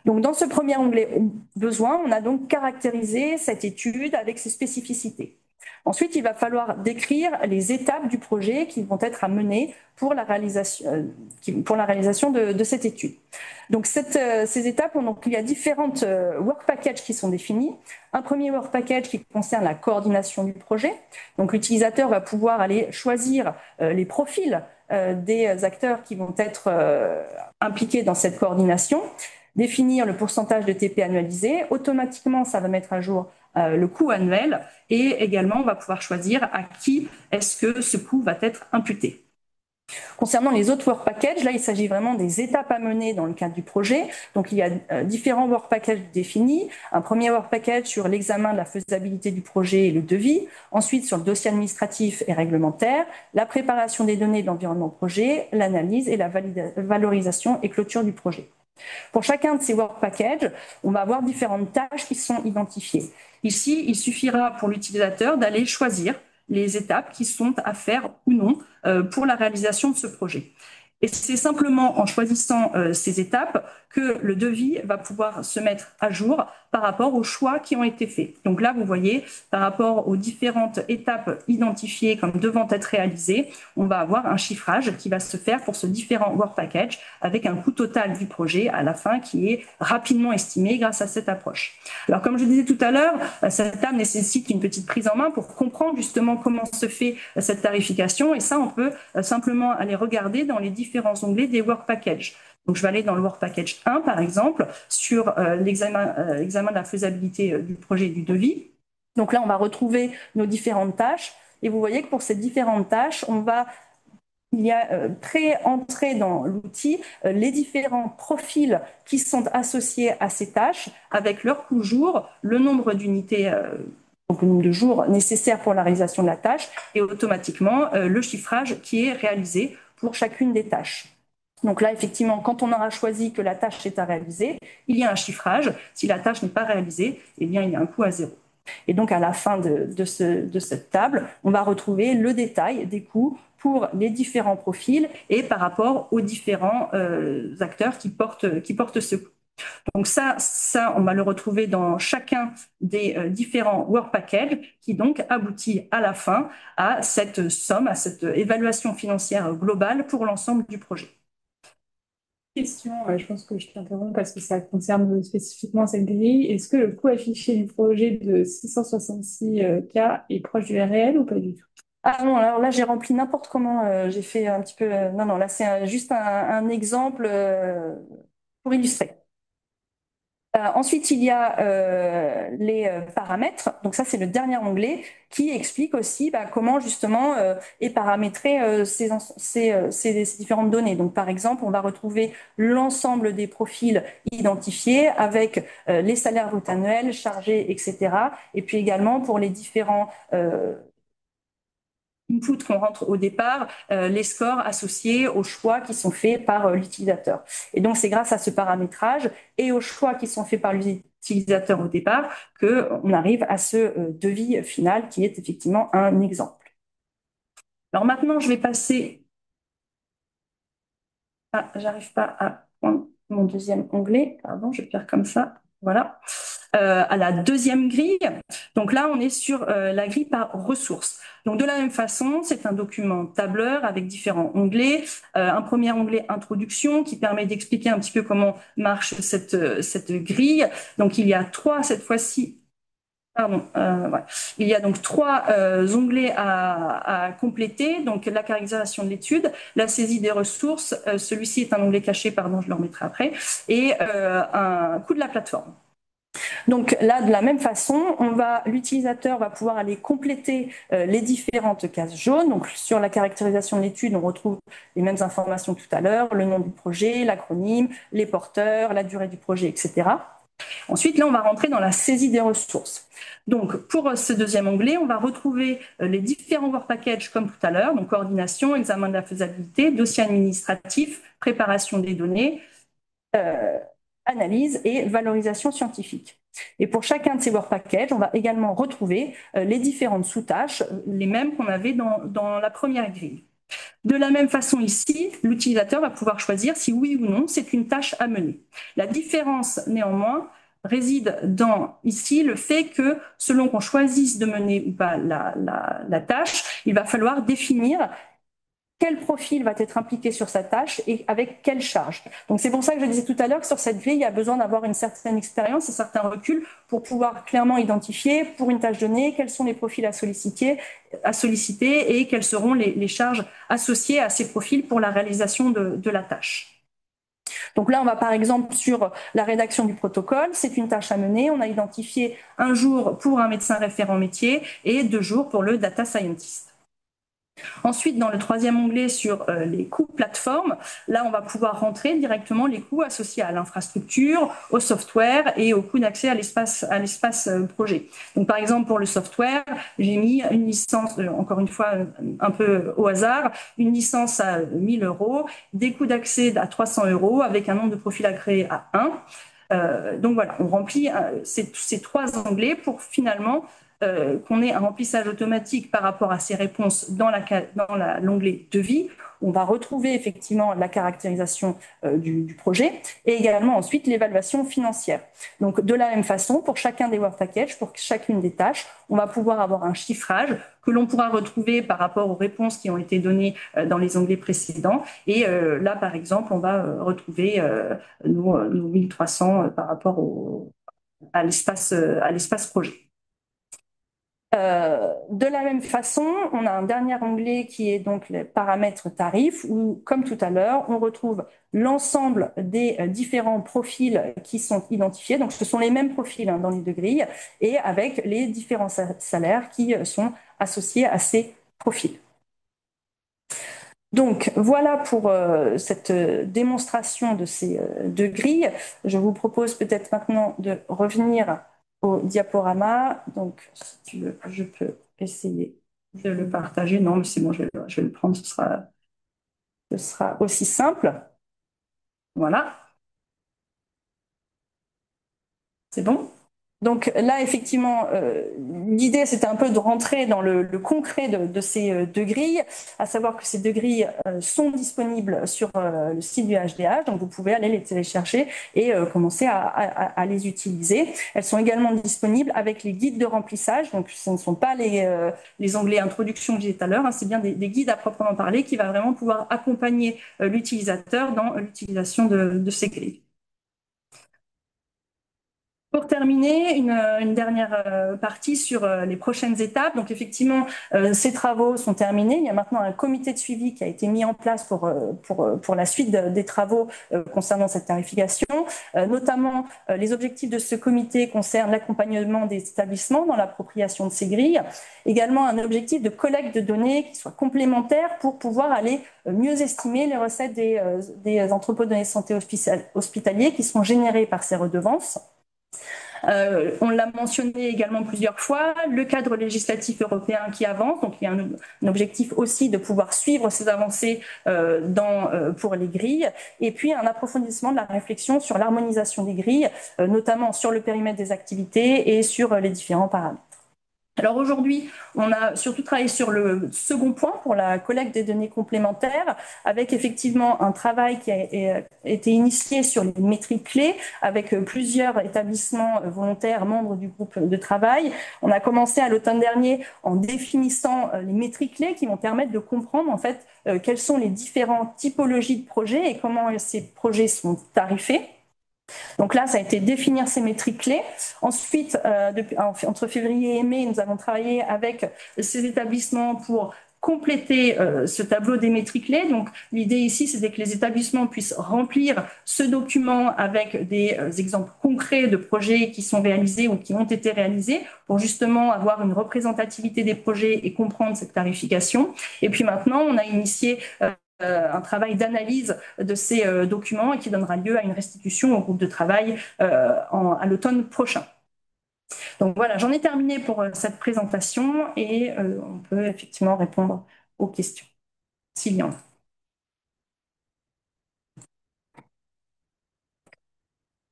Donc, dans ce premier onglet besoin, on a donc caractérisé cette étude avec ses spécificités. Ensuite, il va falloir décrire les étapes du projet qui vont être à mener pour la réalisation de cette étude. Donc, ces étapes, il y a différentes work packages qui sont définis. Un premier work package qui concerne la coordination du projet. Donc, l'utilisateur va pouvoir aller choisir les profils des acteurs qui vont être impliqués dans cette coordination, définir le pourcentage de TP annualisé. Automatiquement, ça va mettre à jour le coût annuel et également, on va pouvoir choisir à qui est-ce que ce coût va être imputé. Concernant les autres work packages, là, il s'agit vraiment des étapes à mener dans le cadre du projet. Donc, il y a différents work packages définis. Un premier work package sur l'examen de la faisabilité du projet et le devis. Ensuite, sur le dossier administratif et réglementaire, la préparation des données de l'environnement projet, l'analyse et la valorisation et clôture du projet. Pour chacun de ces work packages, on va avoir différentes tâches qui sont identifiées. Ici, il suffira pour l'utilisateur d'aller choisir les étapes qui sont à faire ou non pour la réalisation de ce projet. Et c'est simplement en choisissant ces étapes que le devis va pouvoir se mettre à jour par rapport aux choix qui ont été faits. Donc là, vous voyez, par rapport aux différentes étapes identifiées comme devant être réalisées, on va avoir un chiffrage qui va se faire pour ce différent work package avec un coût total du projet à la fin qui est rapidement estimé grâce à cette approche. Alors, comme je disais tout à l'heure, cette table nécessite une petite prise en main pour comprendre justement comment se fait cette tarification et ça, on peut simplement aller regarder dans les différents onglets des work packages. Donc, je vais aller dans le work package 1, par exemple, sur l'examen de la faisabilité du projet et du devis. Donc là, on va retrouver nos différentes tâches. Et vous voyez que pour ces différentes tâches, il y a pré-entré dans l'outil les différents profils qui sont associés à ces tâches avec leur coût jour, le nombre d'unités, donc le nombre de jours nécessaires pour la réalisation de la tâche et automatiquement le chiffrage qui est réalisé pour chacune des tâches. Donc là, effectivement, quand on aura choisi que la tâche est à réaliser, il y a un chiffrage. Si la tâche n'est pas réalisée, eh bien, il y a un coût à 0. Et donc, à la fin de cette table, on va retrouver le détail des coûts pour les différents profils et par rapport aux différents acteurs qui portent ce coût. Donc ça, on va le retrouver dans chacun des différents work packages qui donc aboutit à la fin à cette somme, à cette évaluation financière globale pour l'ensemble du projet. Question, je pense que je t'interromps parce que ça concerne spécifiquement cette grille. Est-ce que le coût affiché du projet de 666K est proche du réel ou pas du tout? Ah non, alors là, j'ai rempli n'importe comment. J'ai fait un petit peu. Non, non, là, c'est juste un exemple pour illustrer. Ensuite, il y a les paramètres. Donc ça, c'est le dernier onglet qui explique aussi comment justement est paramétré ces différentes données. Donc par exemple, on va retrouver l'ensemble des profils identifiés avec les salaires bruts annuels, chargés, etc. Et puis également pour les différents input qu'on rentre au départ, les scores associés aux choix qui sont faits par l'utilisateur. Et donc, c'est grâce à ce paramétrage et aux choix qui sont faits par l'utilisateur au départ qu'on arrive à ce devis final qui est effectivement un exemple. Alors maintenant, je vais passer... Ah, j'arrive pas à prendre mon deuxième onglet. Pardon, je vais faire comme ça. Voilà. À la deuxième grille. Donc là, on est sur la grille par ressources. Donc de la même façon, c'est un document tableur avec différents onglets. Un premier onglet introduction qui permet d'expliquer un petit peu comment marche cette grille. Donc il y a cette fois-ci. Pardon, ouais. Il y a donc trois onglets à compléter. Donc la caractérisation de l'étude, la saisie des ressources. Celui-ci est un onglet caché, pardon, je le remettrai après. Et un coût de la plateforme. Donc là, de la même façon, l'utilisateur va pouvoir aller compléter les différentes cases jaunes. Donc sur la caractérisation de l'étude, on retrouve les mêmes informations que tout à l'heure, le nom du projet, l'acronyme, les porteurs, la durée du projet, etc. Ensuite, là, on va rentrer dans la saisie des ressources. Donc, pour ce deuxième onglet, on va retrouver les différents work packages comme tout à l'heure, donc coordination, examen de la faisabilité, dossier administratif, préparation des données, analyse et valorisation scientifique. Et pour chacun de ces work packages, on va également retrouver les différentes sous-tâches, les mêmes qu'on avait dans la première grille. De la même façon ici, l'utilisateur va pouvoir choisir si oui ou non c'est une tâche à mener. La différence néanmoins réside dans ici le fait que selon qu'on choisisse de mener ou pas la tâche, il va falloir définir quel profil va être impliqué sur sa tâche et avec quelle charge. Donc c'est pour ça que je disais tout à l'heure que sur cette grille, il y a besoin d'avoir une certaine expérience et certains reculs pour pouvoir clairement identifier pour une tâche donnée quels sont les profils à solliciter et quelles seront les charges associées à ces profils pour la réalisation de la tâche. Donc là, on va par exemple sur la rédaction du protocole, c'est une tâche à mener. On a identifié un jour pour un médecin référent métier et 2 jours pour le data scientist. Ensuite, dans le troisième onglet sur les coûts plateforme, là, on va pouvoir rentrer directement les coûts associés à l'infrastructure, au software et au coût d'accès à l'espace projet. Donc, par exemple, pour le software, j'ai mis une licence, encore une fois, un peu au hasard, une licence à 1 000 €, des coûts d'accès à 300 € avec un nombre de profils à créer à 1. Donc voilà, on remplit ces 3 onglets pour finalement qu'on ait un remplissage automatique par rapport à ces réponses dans l'onglet devis. On va retrouver effectivement la caractérisation du projet et également ensuite l'évaluation financière. Donc de la même façon, pour chacun des work packages, pour chacune des tâches, on va pouvoir avoir un chiffrage que l'on pourra retrouver par rapport aux réponses qui ont été données dans les onglets précédents. Et là, par exemple, on va retrouver nos 1300 par rapport à l'espace projet. De la même façon, on a un dernier onglet qui est donc les paramètres tarifs où, comme tout à l'heure, on retrouve l'ensemble des différents profils qui sont identifiés. Donc, ce sont les mêmes profils dans les 2 grilles et avec les différents salaires qui sont associés à ces profils. Donc, voilà pour cette démonstration de ces 2 grilles. Je vous propose peut-être maintenant de revenir au diaporama. Donc, si tu veux, je peux essayer de le partager. Non, mais c'est bon, je vais le prendre, ce sera aussi simple. Voilà. C'est bon? Donc là, effectivement, l'idée, c'était un peu de rentrer dans le concret de ces 2 grilles, à savoir que ces 2 grilles sont disponibles sur le site du HDH, donc vous pouvez aller les télécharger et commencer à les utiliser. Elles sont également disponibles avec les guides de remplissage, donc ce ne sont pas les onglets introduction que j'ai tout à l'heure, c'est bien des guides à proprement parler qui va vraiment pouvoir accompagner l'utilisateur dans l'utilisation de ces grilles. Pour terminer, une dernière partie sur les prochaines étapes. Donc effectivement, ces travaux sont terminés. Il y a maintenant un comité de suivi qui a été mis en place pour la suite des travaux concernant cette tarification. Notamment, les objectifs de ce comité concernent l'accompagnement des établissements dans l'appropriation de ces grilles. Également, un objectif de collecte de données qui soit complémentaire pour pouvoir aller mieux estimer les recettes des entrepôts de données de santé hospitaliers qui sont générés par ces redevances. On l'a mentionné également plusieurs fois, le cadre législatif européen qui avance, donc il y a un objectif aussi de pouvoir suivre ces avancées pour les grilles, et puis un approfondissement de la réflexion sur l'harmonisation des grilles, notamment sur le périmètre des activités et sur les différents paramètres. Alors aujourd'hui, on a surtout travaillé sur le second point pour la collecte des données complémentaires, avec effectivement un travail qui a été initié sur les métriques clés, avec plusieurs établissements volontaires membres du groupe de travail. On a commencé à l'automne dernier en définissant les métriques clés qui vont permettre de comprendre en fait quelles sont les différentes typologies de projets et comment ces projets sont tarifés. Donc là, ça a été définir ces métriques clés. Ensuite, entre février et mai, nous avons travaillé avec ces établissements pour compléter ce tableau des métriques clés. Donc l'idée ici, c'était que les établissements puissent remplir ce document avec des exemples concrets de projets qui sont réalisés ou qui ont été réalisés pour justement avoir une représentativité des projets et comprendre cette tarification. Et puis maintenant, on a initié un travail d'analyse de ces documents et qui donnera lieu à une restitution au groupe de travail à l'automne prochain. Donc voilà, j'en ai terminé pour cette présentation et on peut effectivement répondre aux questions, s'il y en a.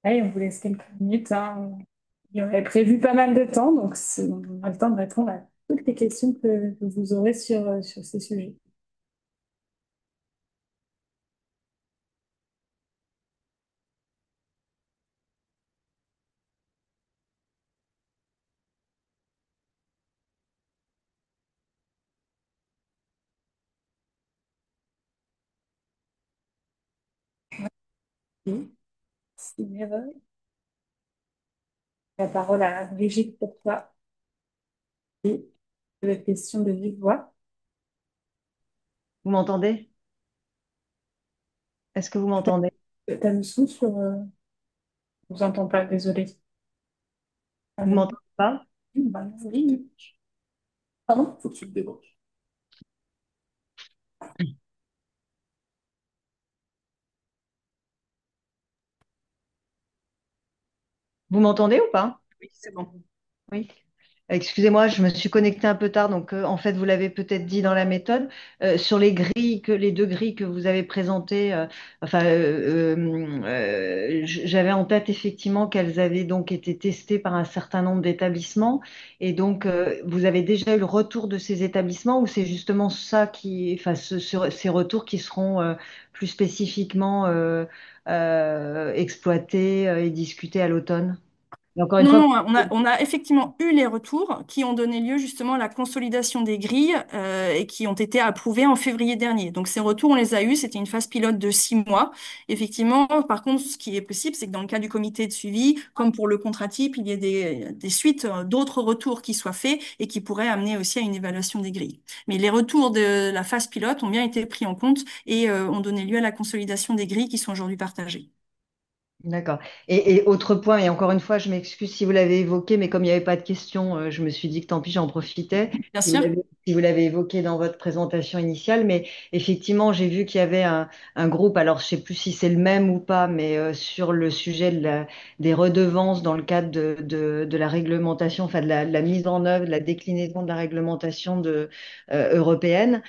Allez, on vous laisse quelques minutes, hein. Il y aurait prévu pas mal de temps, donc on a le temps de répondre à toutes les questions que vous aurez sur ces sujets. Oui. La parole à Brigitte pour toi et la question de vive voix. Vous m'entendez? Est-ce que vous m'entendez? T'as le son sur... Je vous entends pas, désolée. Vous m'entendez pas? Oui. Pardon? Faut que tu te débranches. Vous m'entendez ou pas? Oui, c'est bon. Oui. Excusez-moi, je me suis connectée un peu tard, donc en fait, vous l'avez peut-être dit dans la méthode. Sur les grilles, les deux grilles que vous avez présentées, j'avais en tête effectivement qu'elles avaient donc été testées par un certain nombre d'établissements. Et donc, vous avez déjà eu le retour de ces établissements ou c'est justement ça enfin, ces retours qui seront plus spécifiquement exploités et discutés à l'automne? Et encore une Non, fois, non, on a effectivement eu les retours qui ont donné lieu justement à la consolidation des grilles et qui ont été approuvés en février dernier. Donc ces retours, on les a eus, c'était une phase pilote de 6 mois. Effectivement, par contre, ce qui est possible, c'est que dans le cas du comité de suivi, comme pour le contrat type, il y ait des suites d'autres retours qui soient faits et qui pourraient amener aussi à une évaluation des grilles. Mais les retours de la phase pilote ont bien été pris en compte et ont donné lieu à la consolidation des grilles qui sont aujourd'hui partagées. d'accord. Et autre point, et encore une fois, je m'excuse si vous l'avez évoqué, mais comme il n'y avait pas de questions, je me suis dit que tant pis, j'en profitais. Bien Si vous sûr. si vous l'avez évoqué dans votre présentation initiale, mais effectivement, j'ai vu qu'il y avait un groupe, alors je ne sais plus si c'est le même ou pas, mais sur le sujet des redevances dans le cadre de la réglementation, enfin de la mise en œuvre, de la déclinaison de la réglementation européenne.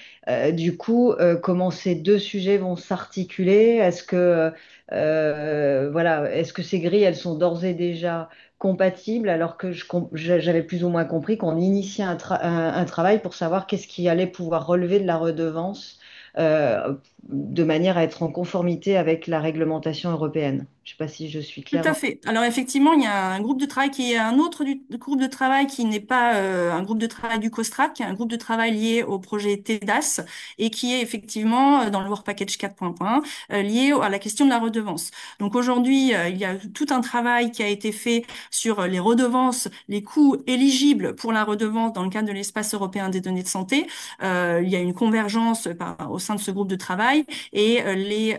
Du coup, comment ces deux sujets vont s'articuler? Est-ce que voilà, est-ce que ces grilles, elles sont d'ores et déjà compatibles alors que j'avais plus ou moins compris qu'on initiait un travail pour savoir qu'est-ce qui allait pouvoir relever de la redevance euh, de manière à être en conformité avec la réglementation européenne. Je ne sais pas si je suis Tout claire à dans... fait. Alors effectivement, il y a un groupe de travail qui est un autre groupe de travail qui n'est pas un groupe de travail du COSTRAT, qui est un groupe de travail lié au projet TEDAS et qui est effectivement dans le Work Package 4.1 lié à la question de la redevance. Donc aujourd'hui, il y a tout un travail qui a été fait sur les redevances, les coûts éligibles pour la redevance dans le cadre de l'espace européen des données de santé. Il y a une convergence au sein de ce groupe de travail et les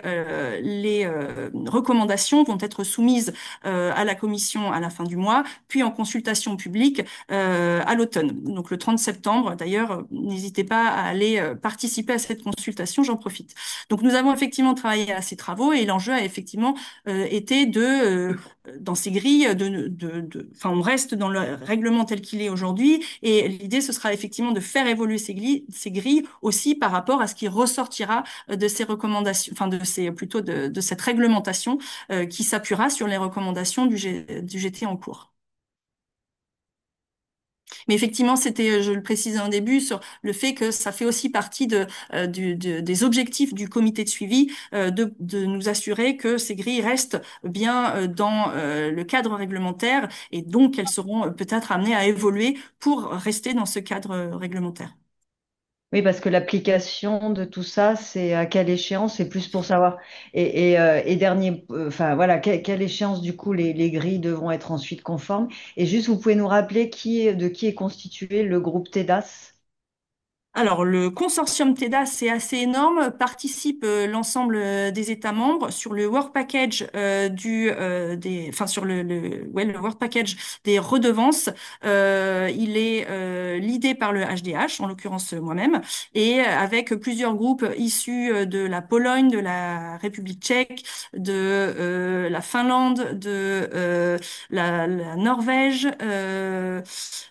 recommandations vont être soumises à la commission à la fin du mois, puis en consultation publique à l'automne. Donc le 30 septembre, d'ailleurs, n'hésitez pas à aller participer à cette consultation, j'en profite. Donc nous avons effectivement travaillé à ces travaux et l'enjeu a effectivement été dans ces grilles, enfin, on reste dans le règlement tel qu'il est aujourd'hui et l'idée, ce sera effectivement de faire évoluer ces grilles aussi par rapport à ce qui ressortira de ces recommandations, enfin plutôt de cette réglementation qui s'appuiera sur les recommandations du GT en cours. Mais effectivement, c'était, je le précisais en début, sur le fait que ça fait aussi partie des objectifs du comité de suivi de nous assurer que ces grilles restent bien dans le cadre réglementaire et donc elles seront peut-être amenées à évoluer pour rester dans ce cadre réglementaire. Oui, parce que l'application de tout ça, c'est à quelle échéance? C'est plus pour savoir. Et dernier, enfin voilà, quelle échéance du coup les grilles devront être ensuite conformes. Et juste, vous pouvez nous rappeler de qui est constitué le groupe TEDAS? Alors, le consortium TEDA, c'est assez énorme, participe l'ensemble des États membres sur le work package enfin sur ouais, le work package des redevances. Il est leadé par le HDH, en l'occurrence moi-même, et avec plusieurs groupes issus de la Pologne, de la République tchèque, de la Finlande, de la Norvège.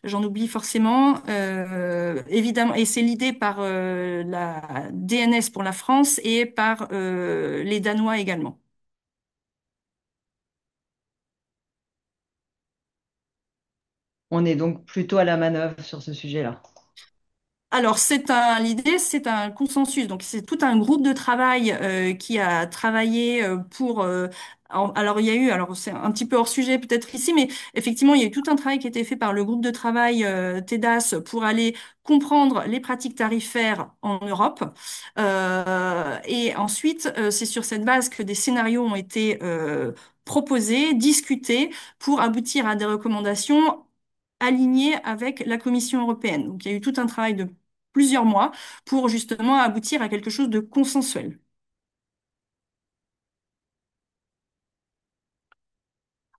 J'en oublie forcément, évidemment, et c'est l'idée par la DNS pour la France et par les Danois également. On est donc plutôt à la manœuvre sur ce sujet-là. Alors, l'idée, c'est un consensus. Donc, c'est tout un groupe de travail qui a travaillé pour. Alors, il y a eu, alors c'est un petit peu hors sujet peut-être ici, mais effectivement, il y a eu tout un travail qui a été fait par le groupe de travail TEDAS pour aller comprendre les pratiques tarifaires en Europe. Et ensuite, c'est sur cette base que des scénarios ont été proposés, discutés, pour aboutir à des recommandations alignées avec la Commission européenne. Donc, il y a eu tout un travail de plusieurs mois pour justement aboutir à quelque chose de consensuel.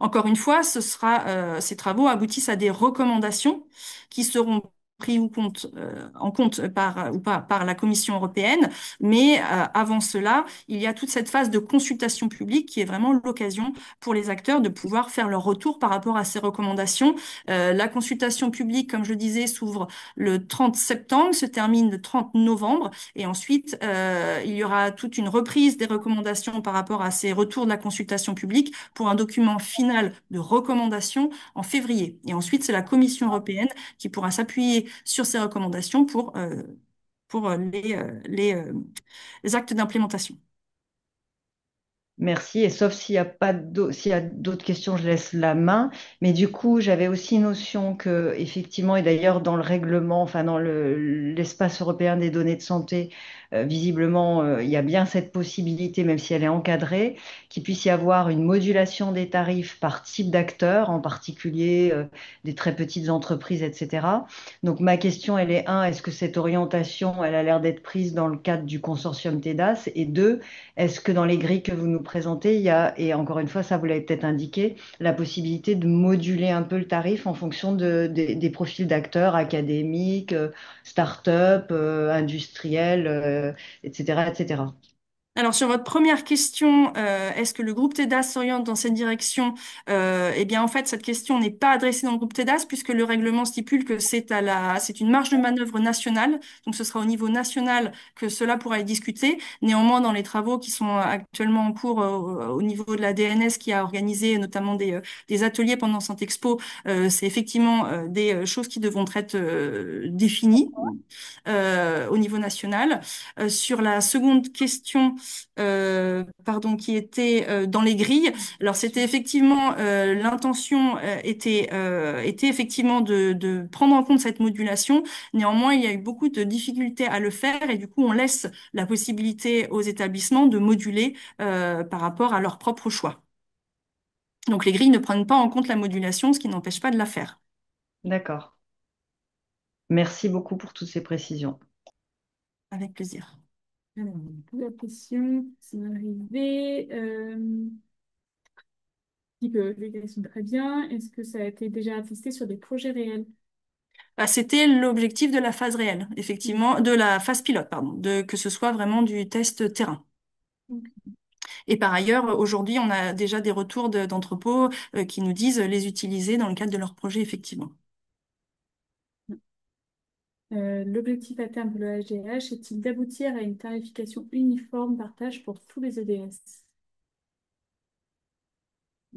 Encore une fois, ces travaux aboutissent à des recommandations qui seront pris en compte ou pas par la Commission européenne. Mais avant cela, il y a toute cette phase de consultation publique qui est vraiment l'occasion pour les acteurs de pouvoir faire leur retour par rapport à ces recommandations. La consultation publique, comme je le disais, s'ouvre le 30 septembre, se termine le 30 novembre. Et ensuite, il y aura toute une reprise des recommandations par rapport à ces retours de la consultation publique pour un document final de recommandation en février. Et ensuite, c'est la Commission européenne qui pourra s'appuyer sur ces recommandations pour les actes d'implémentation. Merci. Et sauf s'il y a d'autres questions, je laisse la main. Mais du coup, j'avais aussi notion que, effectivement, et d'ailleurs dans le règlement, enfin dans l'espace européen des données de santé, visiblement, il y a bien cette possibilité, même si elle est encadrée, qu'il puisse y avoir une modulation des tarifs par type d'acteur, en particulier des très petites entreprises, etc. Donc ma question, elle est un, est-ce que cette orientation, elle a l'air d'être prise dans le cadre du consortium TEDAS? Et deux, est-ce que dans les grilles que vous nous présentez, il y a, et encore une fois, ça vous l'avez peut-être indiqué, la possibilité de moduler un peu le tarif en fonction des profils d'acteurs académiques, start-up, industriels, etc., etc. Alors sur votre première question, est-ce que le groupe TEDAS s'oriente dans cette direction? Eh bien en fait cette question n'est pas adressée dans le groupe TEDAS puisque le règlement stipule que c'est une marge de manœuvre nationale, donc ce sera au niveau national que cela pourra être discuté. Néanmoins dans les travaux qui sont actuellement en cours au niveau de la DNS qui a organisé notamment des ateliers pendant cette expo, c'est effectivement des choses qui devront être définies au niveau national. Sur la seconde question, pardon, qui était dans les grilles. Alors c'était effectivement l'intention était effectivement de prendre en compte cette modulation. Néanmoins, il y a eu beaucoup de difficultés à le faire et du coup, on laisse la possibilité aux établissements de moduler par rapport à leur propre choix. Donc les grilles ne prennent pas en compte la modulation, ce qui n'empêche pas de la faire. D'accord. Merci beaucoup pour toutes ces précisions. Avec plaisir. Alors, la question, c'est arrivé. Les questions très bien. Est-ce que ça a été déjà attesté sur des projets réels? Bah, c'était l'objectif de la phase réelle, effectivement, de la phase pilote, pardon, que ce soit vraiment du test terrain. Ok. Et par ailleurs, aujourd'hui, on a déjà des retours d'entrepôts qui nous disent les utiliser dans le cadre de leur projet, effectivement. L'objectif à terme de l'EHDH est-il d'aboutir à une tarification uniforme par tâche pour tous les EDS?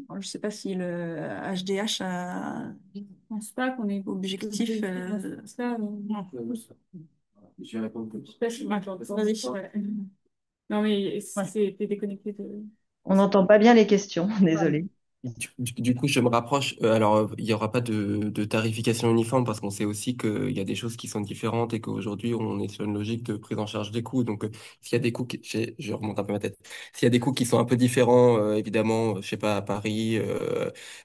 Alors, je ne sais pas si le HDH a Je pense pas qu'on ait objectif. ça. Non. Je vais répondre. Je sais pas si Vas-y. ouais. Non, mais Ouais. c'était déconnecté de. On n'entend pas bien les questions, Pardon. désolé. Du coup, je me rapproche. Alors, il n'y aura pas de tarification uniforme parce qu'on sait aussi qu'il y a des choses qui sont différentes et qu'aujourd'hui, on est sur une logique de prise en charge des coûts. Donc, s'il y a des coûts, je remonte un peu ma tête. S'il y a des coûts qui sont un peu différents, évidemment, je sais pas, à Paris,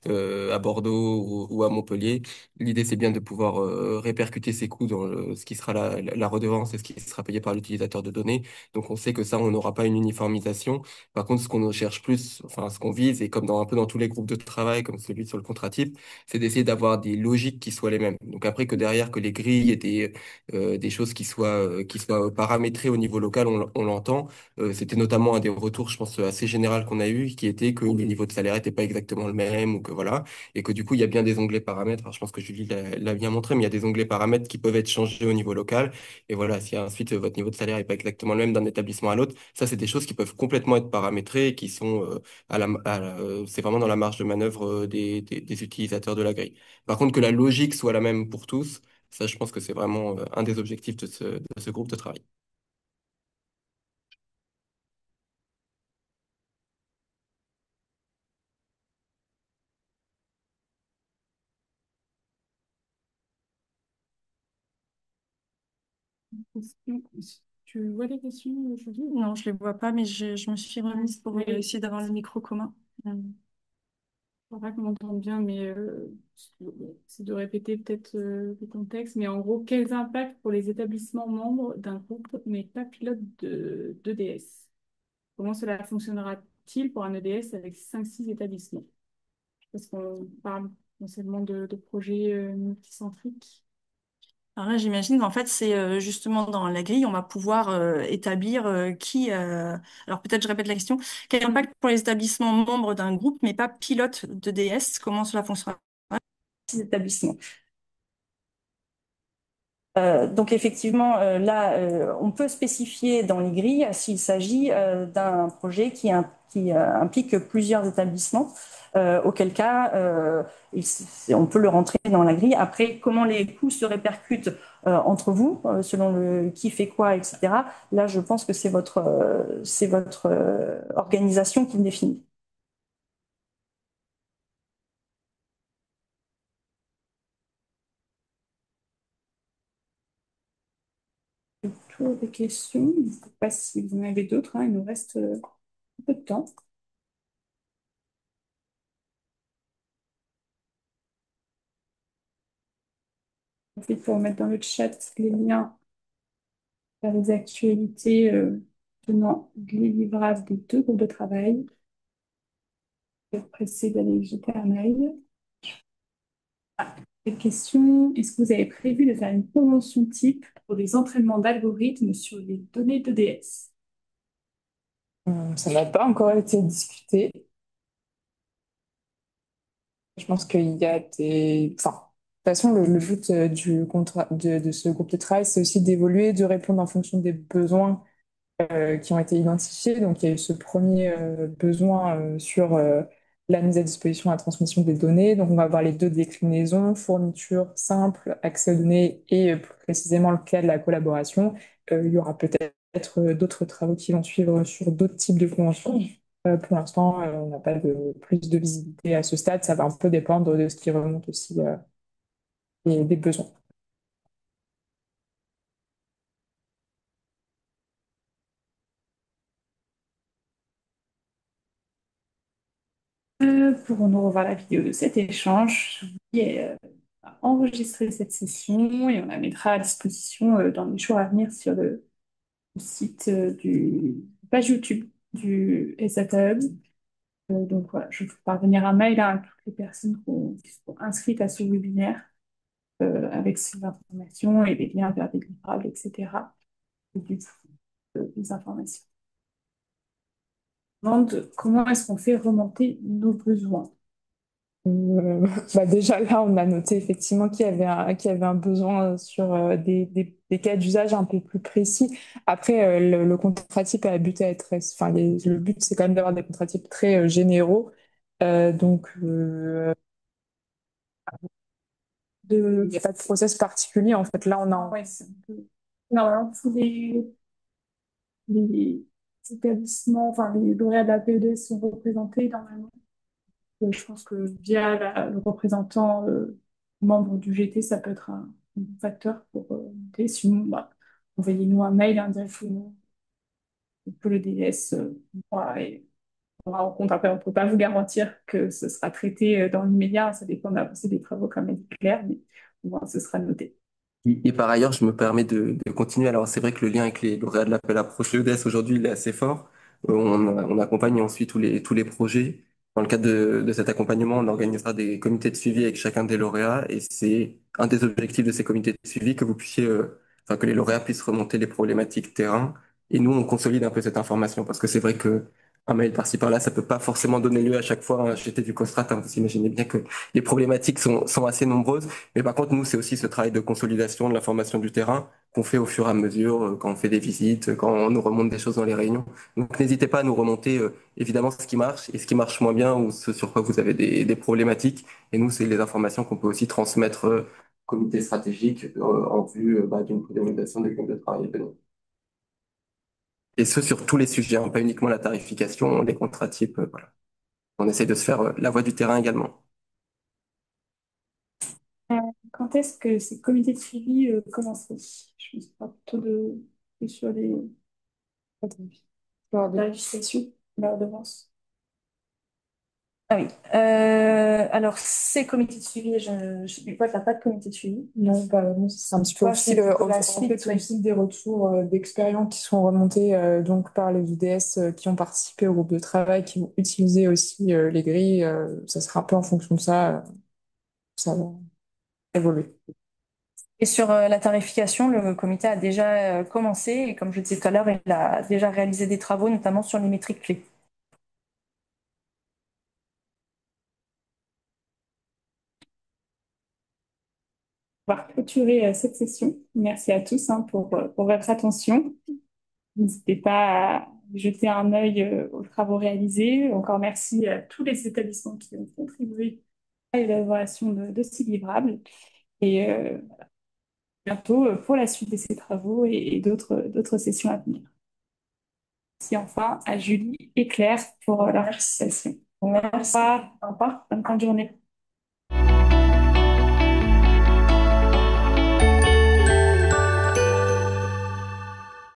à Bordeaux ou à Montpellier, l'idée, c'est bien de pouvoir répercuter ces coûts dans ce qui sera la redevance et ce qui sera payé par l'utilisateur de données. Donc, on sait que ça, on n'aura pas une uniformisation. Par contre, ce qu'on cherche plus, enfin, ce qu'on vise, et comme un peu dans tous les groupes de travail, comme celui sur le contrat type, c'est d'essayer d'avoir des logiques qui soient les mêmes. Donc après que derrière, que les grilles et des choses qui soient paramétrées au niveau local, on l'entend. C'était notamment un des retours, je pense, assez général qu'on a eu, qui était que le niveau de salaire n'était pas exactement le même, ou que voilà, et que du coup, il y a bien des onglets paramètres. Alors, je pense que Julie l'a bien montré, mais il y a des onglets paramètres qui peuvent être changés au niveau local. Et voilà, si ensuite votre niveau de salaire n'est pas exactement le même d'un établissement à l'autre, ça, c'est des choses qui peuvent complètement être paramétrées et qui sont c'est vraiment dans la marge de manœuvre des utilisateurs de la grille. Par contre, que la logique soit la même pour tous, ça, je pense que c'est vraiment un des objectifs de ce groupe de travail. Tu vois les questions aujourd'hui? Non, je les vois pas, mais je me suis remise pour Oui. essayer d'avoir le micro commun. Je crois pas qu'on entende bien, mais c'est de répéter peut-être le contexte. Mais en gros, quels impacts pour les établissements membres d'un groupe mais pas pilote d'EDS? Comment cela fonctionnera-t-il pour un EDS avec 5-6 établissements? Parce qu'on parle essentiellement de projets multicentriques. Alors là, j'imagine qu'en fait, c'est justement dans la grille, on va pouvoir établir qui. Alors peut-être je répète la question. Quel impact pour les établissements membres d'un groupe, mais pas pilote de DS? Comment cela fonctionnera? Ces établissements. Donc effectivement, là, on peut spécifier dans les grilles s'il s'agit d'un projet qui implique plusieurs établissements, auquel cas on peut le rentrer dans la grille. Après, comment les coûts se répercutent entre vous, selon le qui fait quoi, etc. Là, je pense que c'est votre organisation qui le définit. Tour des questions. Je ne sais pas si vous en avez d'autres, hein. Il nous reste un peu de temps. Il faut mettre dans le chat les liens vers les actualités tenant les livrables des deux groupes de travail. Je vais presser d'aller y jeter un œil. Cette question, est-ce que vous avez prévu de faire une convention type pour des entraînements d'algorithmes sur les données d'EDS? Ça n'a pas encore été discuté. Je pense qu'il y a des... Enfin, de toute façon, le but du contrat, de ce groupe de travail, c'est aussi d'évoluer, de répondre en fonction des besoins qui ont été identifiés. Donc, il y a eu ce premier besoin sur la mise à disposition, la transmission des données. Donc, on va avoir les deux déclinaisons, fourniture simple, accès aux données et plus précisément le cas de la collaboration. Il y aura peut-être d'autres travaux qui vont suivre sur d'autres types de conventions. Pour l'instant, on n'a pas de plus de visibilité à ce stade. Ça va un peu dépendre de ce qui remonte aussi et des besoins. Pour nous revoir la vidéo de cet échange, je vous dis à enregistrer cette session et on la mettra à disposition dans les jours à venir sur le site du page YouTube du SAT Hub. Donc voilà, je vais parvenir un mail à toutes les personnes qui sont inscrites à ce webinaire avec ces informations et les liens vers des livrables, etc. Et du coup, des informations. On demande comment est-ce qu'on fait remonter nos besoins. Bah déjà là, on a noté effectivement qu'il y avait un besoin sur des cas d'usage un peu plus précis. Après, le contrat type a but à être enfin, le but c'est quand même d'avoir des contrats types très généraux. Donc, il n'y a pas de process particulier en fait. Là, on a. Ouais, c'est un peu... Normalement, tous les établissements, enfin les lauréats de la PED sont représentés normalement. Je pense que via le représentant membre du GT, ça peut être un facteur pour noter. Sinon, bah, envoyez-nous un mail indirectement pour le DS. Voilà, et on va en compte. Après, on ne peut pas vous garantir que ce sera traité dans l'immédiat. Ça dépend de l'avancée des travaux, comme l'a dit Claire, mais au moins ce sera noté. Et par ailleurs, je me permets de continuer. Alors, c'est vrai que le lien avec les lauréats de l'appel à projet EDES aujourd'hui, il est assez fort. On accompagne ensuite tous les projets. Dans le cadre de cet accompagnement, on organisera des comités de suivi avec chacun des lauréats et c'est un des objectifs de ces comités de suivi que vous puissiez, enfin, que les lauréats puissent remonter les problématiques terrain. Et nous, on consolide un peu cette information parce que c'est vrai que un mail par-ci par-là, ça peut pas forcément donner lieu à chaque fois à un GT du COSTRAT, hein. Vous imaginez bien que les problématiques sont assez nombreuses. Mais par contre, nous, c'est aussi ce travail de consolidation de l'information du terrain qu'on fait au fur et à mesure, quand on fait des visites, quand on nous remonte des choses dans les réunions. Donc, n'hésitez pas à nous remonter, évidemment, ce qui marche et ce qui marche moins bien ou ce sur quoi vous avez des problématiques. Et nous, c'est les informations qu'on peut aussi transmettre au comité stratégique en vue d'une préconisation des groupes de travail à venir. Et ce, sur tous les sujets, hein, pas uniquement la tarification, les contrats types, voilà. On essaie de se faire la voix du terrain également. Euh, Quand est-ce que ces comités de suivi commenceraient? Je me suis pas plutôt sur les vérifications, l'heure d'avance. Ah oui. Alors, ces comités de suivi, je sais pas, t'as pas de comité de suivi. Non, bah, non, c'est un petit peu Toi, aussi, c'est plutôt la en suite, fait, aussi des retours d'expérience qui sont remontés donc par les UDS qui ont participé au groupe de travail, qui vont utiliser aussi les grilles. Ça sera un peu en fonction de ça, ça va évoluer. Et sur la tarification, le comité a déjà commencé et comme je disais tout à l'heure, il a déjà réalisé des travaux, notamment sur les métriques clés. On va clôturer cette session. Merci à tous pour votre attention. N'hésitez pas à jeter un œil aux travaux réalisés. Encore merci à tous les établissements qui ont contribué à l'élaboration de ces livrables. Et bientôt pour la suite de ces travaux et d'autres sessions à venir. Merci enfin à Julie et Claire pour leur participation. Merci. Au revoir. Au revoir. Bonne fin de journée.